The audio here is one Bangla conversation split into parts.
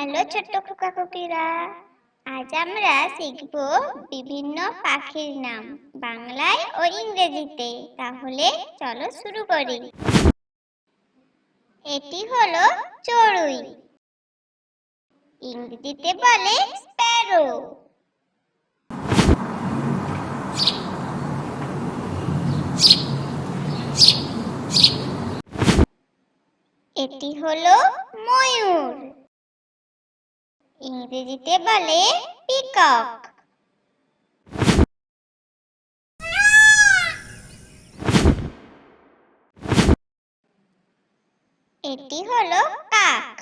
হ্যালো ছোট্ট খোকা খোকিরা, আজ আমরা শিখব বিভিন্ন পাখির নাম বাংলায় ও ইংরেজিতে। তাহলে চলো শুরু করি। এটি হলো চড়ুই, ইংরেজিতে বলে স্প্যারো। এটি হলো ময়ূর, ইংরেজিতে বলে পিকক। এটি হলো কাক,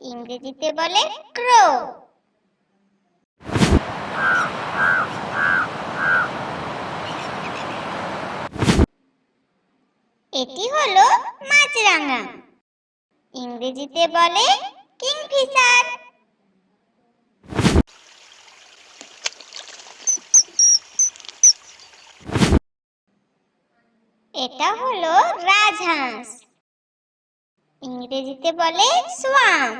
ইংরেজিতে বলে ক্রো। এটি হলো মাছরাঙা, ইংরেজিতে বলে কিংফিশার। এটা হলো রাজহাঁস, ইংরেজিতে বলে সোয়ান।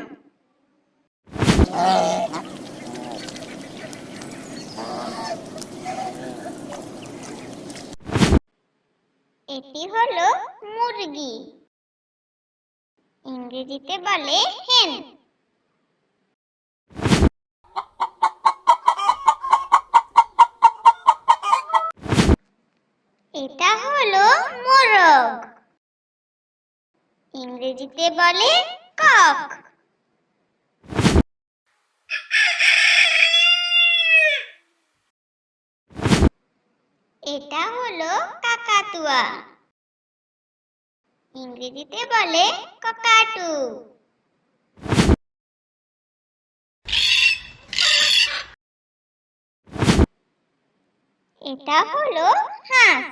এটি হলো মুরগি, ইংরেজিতে বলে হেন। এটা হলো মোরগ, ইংরেজিতে বলে কক। এটা হলো কাকাতুয়া, ইংরেজিতে বলে ককাটু। এটা হলো হাঁস,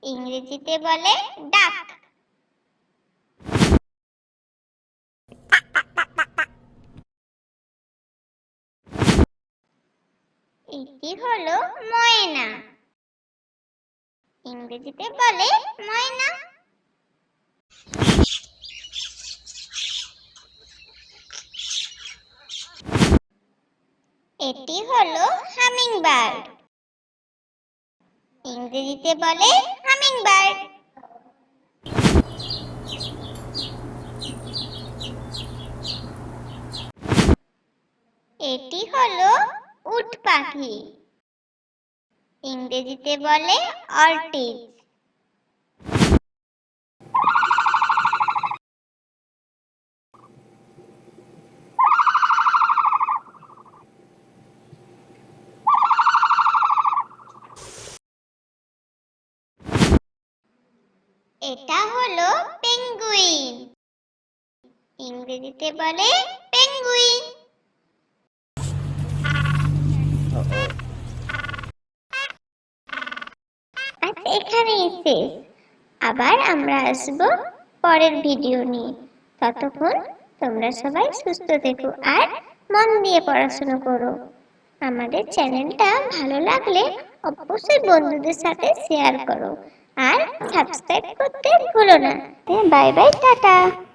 ইংরেজিতে বলে ডাক। এটি হলো ময়না, ইংরেজিতে বলে ময়না। এটি হলো হামিংবার্ড, ইংরেজিতে বলে হামিংবার্ড। এটি হলো উট পাখি, ইংরেজিতে বলে অর্টিজ। এটা হলো পেঙ্গুইন, ইংরেজিতে বলে পেঙ্গুইন। আচ্ছা, এখানেই শেষ। আবার আমরা আসবো পরের ভিডিও নিয়ে। ততক্ষণ তোমরা সবাই সুস্থ থেকো আর মন দিয়ে পড়াশোনা করো। আমাদের চ্যানেলটা ভালো লাগলে অবশ্যই বন্ধুদের সাথে শেয়ার করো আর সাবস্ক্রাইব করতে ভুলো না। Bye bye, tata.